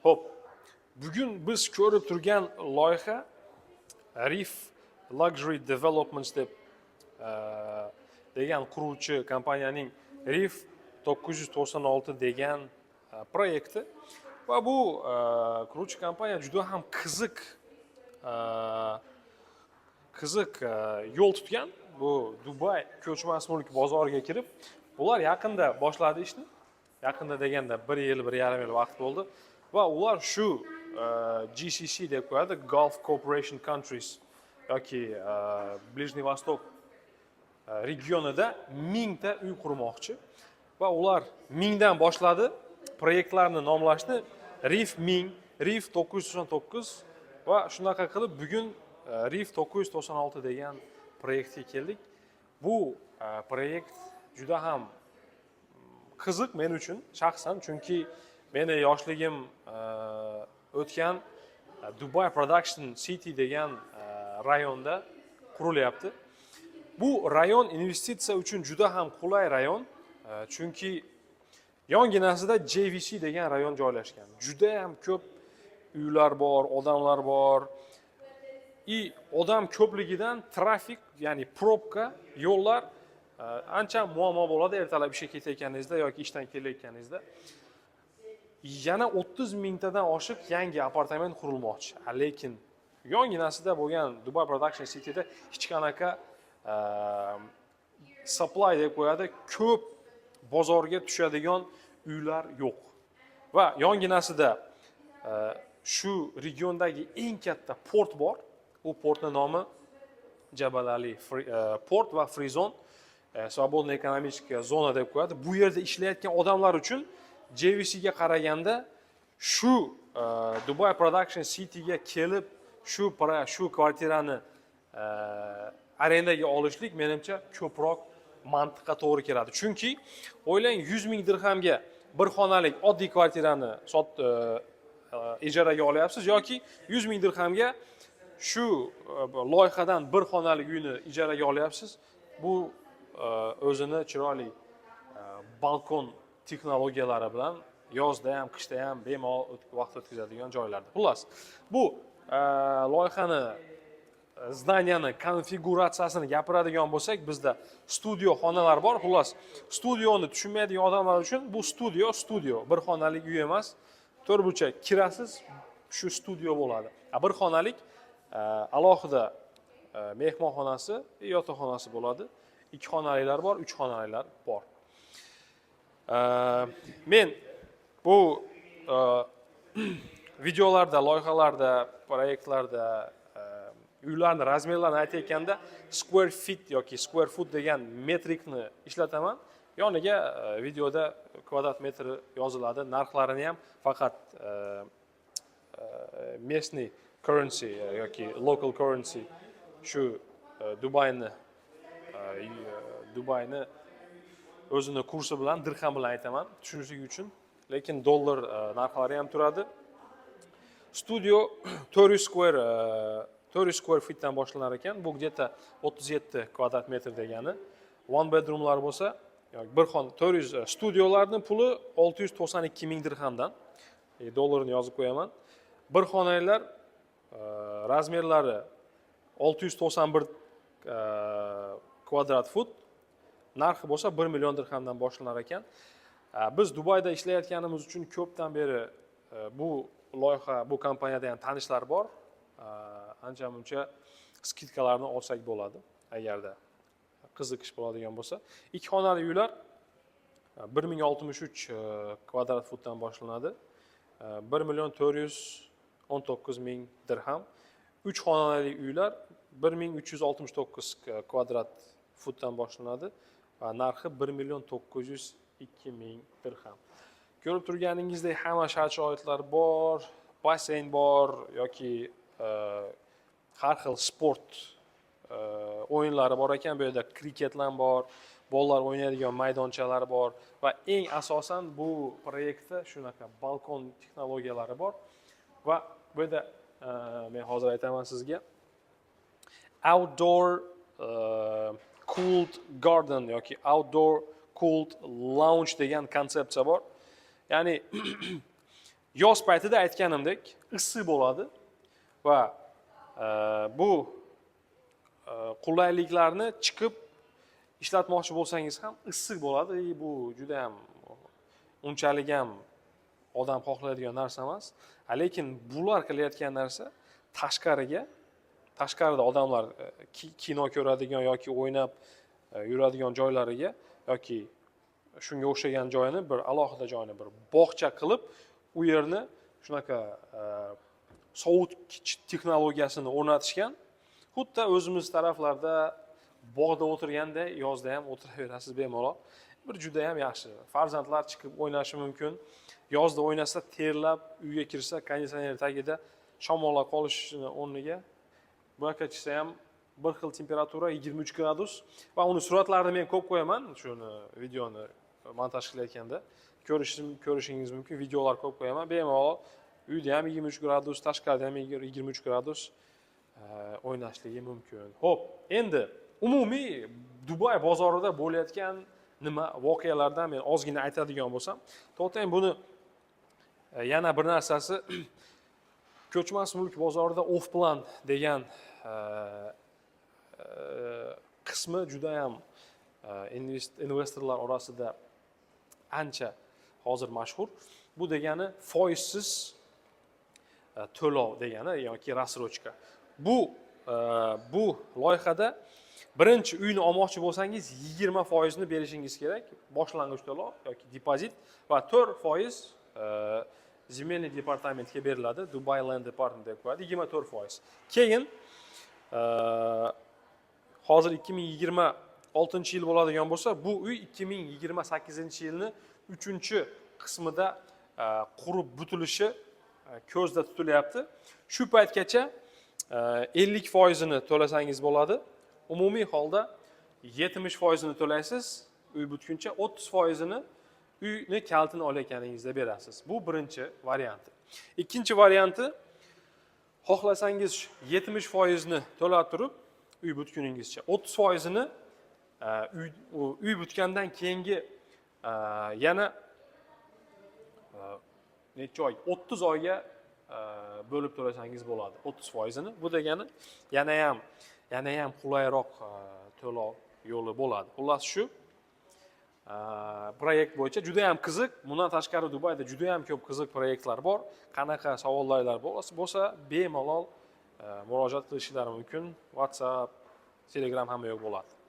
Xo'p, bugun biz ko'rib turgan loyiha Reef Luxury Developments deb degan quruvchi kompaniyaning Reef 996 degan proyekti va bu quruvchi kompaniya juda ham qiziq yo'l tutgan. Bu Dubay ko'chmas mulk bozoriga kirib, ular yaqinda boshladi ishni. Yaqinda deganda 1 yil, 1,5 yil vaqt bo'ldi va ular shu GCC deb qo'yadi, Gulf Cooperation Countries yoki Ближний Восток regionida 1000 ta uy qurmoqchi va ular 1000 dan boshladi proyektlarni nomlashni Reef 1000, Reef 999 va shunaqa qilib bugun Reef 996 degan proyektga keldik. Bu proyekt juda ham qiziq men uchun shaxsan, chunki meni yoshligim o'tgan Dubai Production City degan rayonda qurilyapti. Bu rayon investitsiya uchun juda ham qulay rayon, chunki yonginasida JVC degan rayon joylashgan. Juda ham ko'p uylar bor, odamlar bor. Odam ko'pligidan trafik, ya'ni probka, yo'llar ancha muammo bo'ladi ertalab ishga ketayotganingizda yoki ishdan kelayotganingizda. Yana 30 mingtadan oshiq yangi apartament qurilmoqchi. Lekin yonginasida bo'lgan Dubai Production Cityda hech qanaqa supply deb qo'yadi, ko'p bozorga tushadigan uylar yo'q. Va yonginasida shu regiondagi eng katta port bor. U portning nomi Jabal Ali port va Free Zone, svobodniy ekonomik zona deb qo'yadi. Bu yerda ishlayotgan odamlar uchun JVC ga qaraganda shu Dubai Production City ga kelib shu kvartirani arendaga olishlik menimcha ko'proq mantiqqa to'g'ri keladi. Chunki o'ylang 100 ming dirhamga bir xonalik oddiy kvartirani ijaraga olyapsiz yoki 100 ming dirhamga shu loyihadan bir xonalik uyni ijaraga olyapsiz. Bu o'zini chiroyli balkon texnologiyalari bilan yozda ham, qishda ham bemalol vaqt o'tkazadigan joylarda. Xullas, bu loyihani zdaniyani konfiguratsiyasini gapiradigan bo'lsak, bizda studio xonalar bor. Xullas, studioni tushunmaydigan odamlar uchun bu studio, bir xonalik uy emas. 4 burchak kirasiz, shu studio bo'ladi. Bir xonalik alohida mehmonxonasi, yotoqxonasi bo'ladi. 2 xonaliklar bor, 3 xonaliklar bor. Men bu videolarda, loyihalarda, proyektlarda uylarning razmerlarini aytayotganda square feet yoki square foot degan metrikni ishlataman. Yoniga videoda kvadrat metri yoziladi. Narxlarini ham faqat местный currency yoki local currency shu Dubayni o'zini kursi bilan, dirham bilan aytaman tushunishlik uchun. Lekin dollar narxlari ham turadi. Studio 400 square feetdan boshlanar ekan. Bu где-то 37 kvadrat metr degani. One bedroomlar bo'lsa, yoki bir xona 400 studiolarning puli 692 ming dirhamdan. Dollarini yozib qo'yaman. Bir xonaliklar razmerlari 691 kvadrat fut. Narxi bo'lsa 1 million dirhamdan boshlanar ekan. Biz Dubayda ishlayotganimiz uchun ko'pdan beri bu loyiha, bu kompaniyada ham tanishlar bor. Ancha-muncha skidkalarni olsak bo'ladi, agarda qiziqish bo'ladigan bo'lsa. 2 xonali uylar 1063 kvadrat futdan boshlanadi. 1 million 419 ming dirham. 3 xonali uylar 1369 kvadrat futdan boshlanadi va narxi 1 million 902 ming dirham. Ko'rib turganingizdek hamma shart-sharoitlar bor, basseyn bor yoki har xil sport o'yinlari bor ekan. Bu yerda kriketlar bor, bolalar o'ynaydigan maydonchalar bor va eng asosan bu proyektda shunaqa balkon texnologiyalari bor va bu yerda men hozir aytaman sizga outdoor cooled garden yoki outdoor cooled lounge degan konsepsiya bor. Ya'ni yoz paytida aytganimdek issiq bo'ladi va bu qulayliklarni chiqib ishlatmoqchi bo'lsangiz ham issiq bo'ladi. Bu juda ham unchalik ham odam xohlaydigan narsa emas. Lekin bular qilayotgan narsa tashqarida odamlar kino ko'radigan yoki o'ynab yuradigan joylariga yoki shunga o'xshagan joyini bir alohida joyni bir bog'cha qilib, u yerni shunaqa sovutish texnologiyasini o'rnatishgan. Xuddi o'zimiz taraflarda bog'da o'tirganda yozda ham o'tiraverasiz bemalol. Bir juda ham yaxshi. Farzandlar chiqib o'ynashi mumkin. Yozda o'ynasa terlab, uyga kirsa konditsioner tagida shamollab qolishini o'rniga bu yoqqa chiqsa ham bir xil temperatura 23 gradus va uni suratlarini men ko'p qo'yaman, shuni videoni montaj qilayotganda ko'rishingiz mumkin, videolar ko'p qo'yaman. Bemalol uyda ham 23 gradus, tashqarida ham 23 gradus o'ynashligi mumkin. Xo'p, endi umumiy Dubay bozorida bo'layotgan nima voqealardan men ozgina aytadigan bo'lsam, to'xtang, buni yana bir narsasi ko'chmas mulk bozorida off-plan degan qismi juda ham investorlar orasida ancha hozir mashhur. Bu degani foizsiz to'lov degani yoki rassrochka. Bu loyihada birinchi uyni olmoqchi bo'lsangiz 20% ni berishingiz kerak, boshlang'ich to'lov yoki depozit va 4% Zemельный departamentga beriladi, Dubai Land Department deb qo'yadi, 24%. Keyin hozir 2026-yil bo'ladigan bo'lsa, bu uy 2028-yilni 3-qismida qurib bitilishi ko'zda tutilyapti. Shu paytgacha 50% ni to'lasangiz bo'ladi. Umumiy holda 70% ni to'laysiz, uy bitguncha 30% ni uyni kalitini olayotganingizda berasiz. Bu birinchi varianti. Ikkinchi varianti, xohlasangiz 70% ni to'lab turib, uy bitguningizcha 30% ni uy bitgandan keyingi yana necha oy, 30 oyga bo'lib to'lasangiz bo'ladi 30% ni. Bu degani yana ham qulayroq to'lov yo'li bo'ladi. Xullas shu proyekt bo'yicha juda ham qiziq. Bundan tashqari Dubayda juda ham ko'p qiziq proyektlar bor. Qanaqa savollar bo'lsa, bemalol murojaat qilishlari mumkin. WhatsApp, Telegram hamma yo'q bo'ladi.